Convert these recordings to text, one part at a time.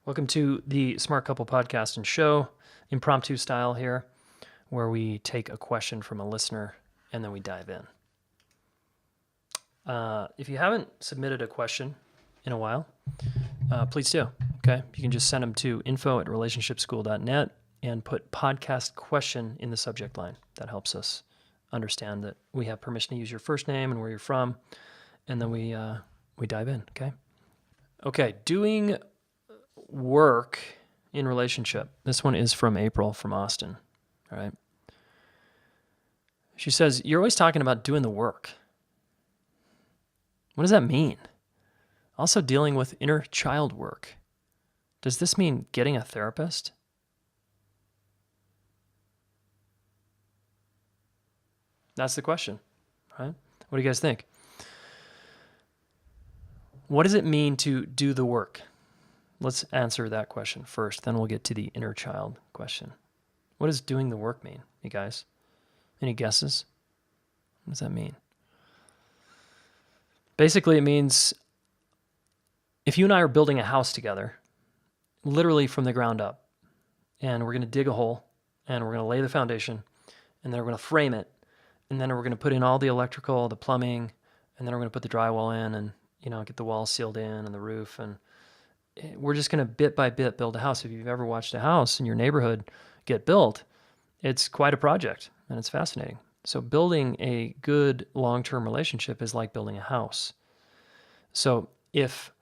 Welcome to the Smart Couple Podcast and Show, impromptu style here, where we take a question from a listener and then we dive in. If you haven't submitted a question in a while, please do. Okay, you can just send them to info@relationshipschool.net and put podcast question in the subject line. That helps us understand that we have permission to use your first name and where you're from, and then we dive in. Okay, doing work in relationship. This one is from April from Austin. All right. She says, "You're always talking about doing the work. What does that mean? Also dealing with inner child work. Does this mean getting a therapist?" That's the question, right? What do you guys think? What does it mean to do the work? Let's answer that question first, then we'll get to the inner child question. What does doing the work mean, you guys? Any guesses? What does that mean? Basically, it means if you and I are building a house together, literally from the ground up, and we're going to dig a hole, and we're going to lay the foundation, and then we're going to frame it, and then we're going to put in all the electrical, the plumbing, and then we're going to put the drywall in and, get the walls sealed in and the roof, and we're just going to bit by bit build a house. If you've ever watched a house in your neighborhood get built, it's quite a project and it's fascinating. So building a good long-term relationship is like building a house. So if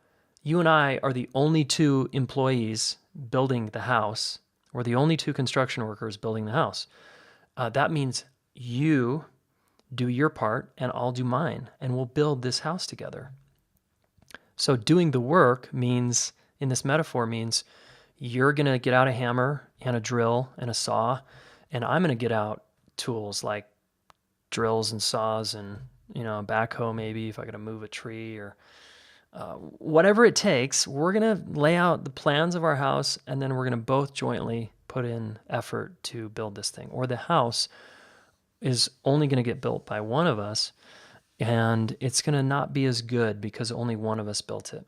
you and I are the only two employees building the house, or the only two construction workers building the house, that means you do your part and I'll do mine, and we'll build this house together. So doing the work means, in this metaphor, means you're going to get out a hammer and a drill and a saw, and I'm going to get out tools like drills and saws and, a backhoe maybe if I got to move a tree or whatever it takes. We're going to lay out the plans of our house, and then we're going to both jointly put in effort to build this thing. Or the house is only going to get built by one of us, and it's going to not be as good because only one of us built it.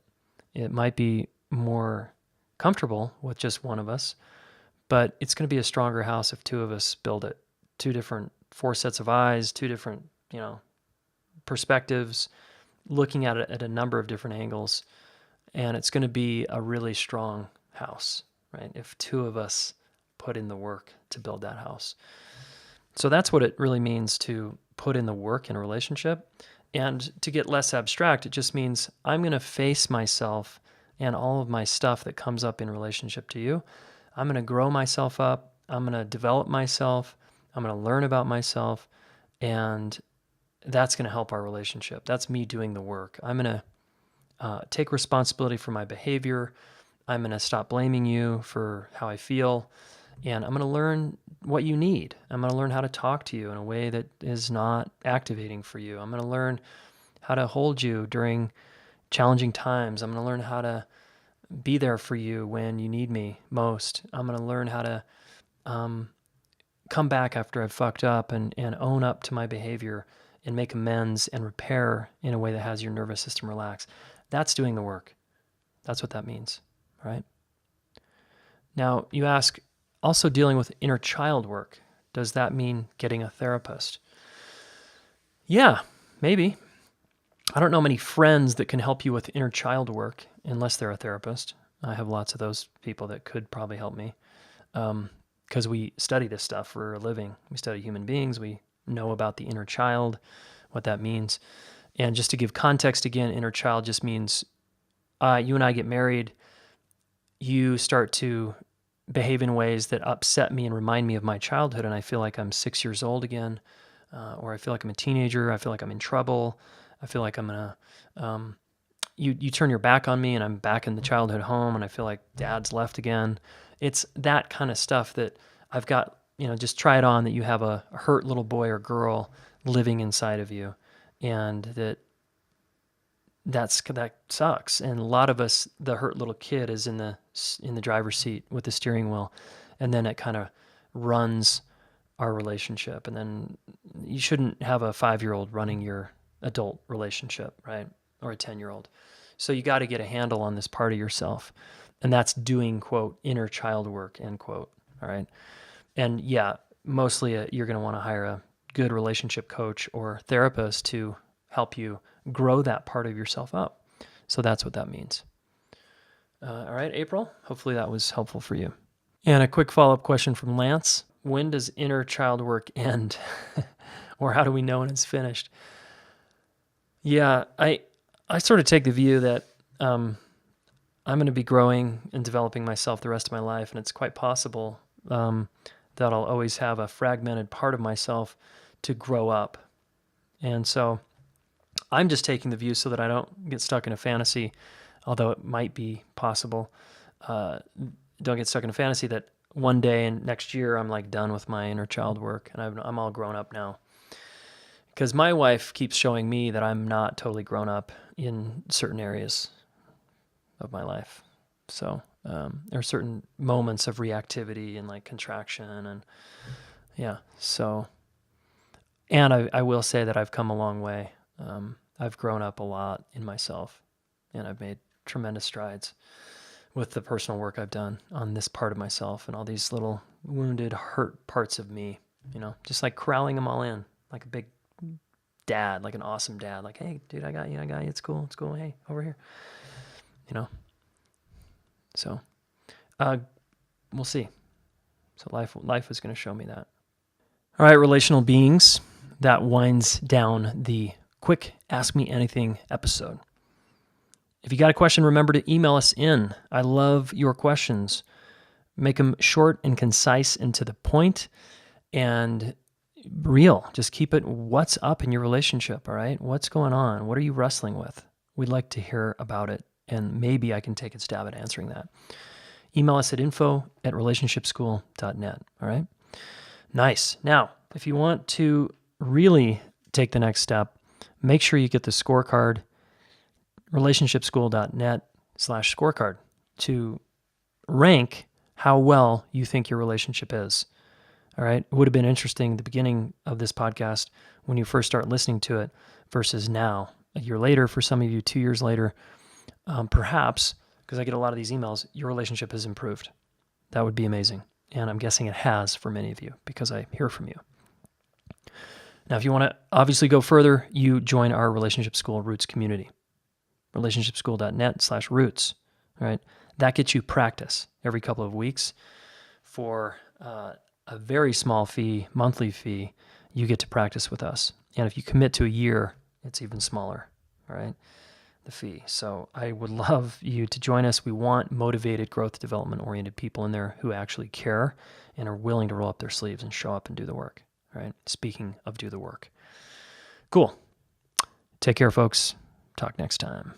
It might be more comfortable with just one of us, but it's going to be a stronger house if two of us build it. Four sets of eyes, two different, perspectives, looking at it at a number of different angles, and it's going to be a really strong house, right? If two of us put in the work to build that house. So that's what it really means to put in the work in a relationship. And to get less abstract, it just means I'm going to face myself and all of my stuff that comes up in relationship to you. I'm going to grow myself up. I'm going to develop myself. I'm going to learn about myself. And that's going to help our relationship. That's me doing the work. I'm going to take responsibility for my behavior. I'm going to stop blaming you for how I feel. And I'm going to learn what you need. I'm going to learn how to talk to you in a way that is not activating for you. I'm going to learn how to hold you during challenging times. I'm going to learn how to be there for you when you need me most. I'm going to learn how to come back after I've fucked up and own up to my behavior and make amends and repair in a way that has your nervous system relax. That's doing the work. That's what that means, right? Now, you ask, also dealing with inner child work, does that mean getting a therapist? Yeah, maybe. I don't know many friends that can help you with inner child work unless they're a therapist. I have lots of those people that could probably help me because we study this stuff for a living. We study human beings. We know about the inner child, what that means. And just to give context again, inner child just means you and I get married, you start to behave in ways that upset me and remind me of my childhood, and I feel like I'm 6 years old again, or I feel like I'm a teenager. I feel like I'm in trouble. I feel like I'm gonna. You turn your back on me, and I'm back in the childhood home, and I feel like Dad's left again. It's that kind of stuff that I've got. Just try it on that you have a hurt little boy or girl living inside of you, and that sucks. And a lot of us, the hurt little kid is in the driver's seat with the steering wheel, and then it kind of runs our relationship. And then you shouldn't have a 5-year-old running your adult relationship, right? Or a 10-year-old. So you got to get a handle on this part of yourself. And that's doing, quote, inner child work, end quote. All right. And yeah, mostly you're going to want to hire a good relationship coach or therapist to help you grow that part of yourself up. So that's what that means. All right, April, hopefully that was helpful for you. And a quick follow-up question from Lance. When does inner child work end? Or how do we know when it's finished? Yeah, I sort of take the view that I'm going to be growing and developing myself the rest of my life, and it's quite possible that I'll always have a fragmented part of myself to grow up. And so I'm just taking the view so that I don't get stuck in a fantasy, although it might be possible. Don't get stuck in a fantasy that one day and next year I'm like done with my inner child work and I'm all grown up now. Because my wife keeps showing me that I'm not totally grown up in certain areas of my life. So there are certain moments of reactivity and like contraction and yeah. So, and I will say that I've come a long way. I've grown up a lot in myself and I've made tremendous strides with the personal work I've done on this part of myself and all these little wounded, hurt parts of me, just like corralling them all in like a big dad, like an awesome dad, like, hey, dude, I got you. It's cool. Hey, over here, So, we'll see. So life is going to show me that. All right, relational beings, that winds down the quick Ask Me Anything episode. If you got a question, remember to email us in. I love your questions. Make them short and concise and to the point and real. Just keep it what's up in your relationship, all right? What's going on? What are you wrestling with? We'd like to hear about it, and maybe I can take a stab at answering that. Email us at info@relationshipschool.net, all right? Nice. Now, if you want to really take the next step, make sure you get the scorecard, relationshipschool.net/scorecard, to rank how well you think your relationship is. All right. It would have been interesting at the beginning of this podcast when you first start listening to it versus now, a year later, for some of you, 2 years later, perhaps, because I get a lot of these emails, your relationship has improved. That would be amazing. And I'm guessing it has for many of you because I hear from you. Now, if you want to obviously go further, you join our Relationship School Roots community, relationshipschool.net/roots. All right. That gets you practice every couple of weeks for a very small fee, monthly fee. You get to practice with us. And if you commit to a year, it's even smaller, all right, the fee. So I would love you to join us. We want motivated, growth development-oriented people in there who actually care and are willing to roll up their sleeves and show up and do the work, all right? Speaking of do the work. Cool. Take care, folks. Talk next time.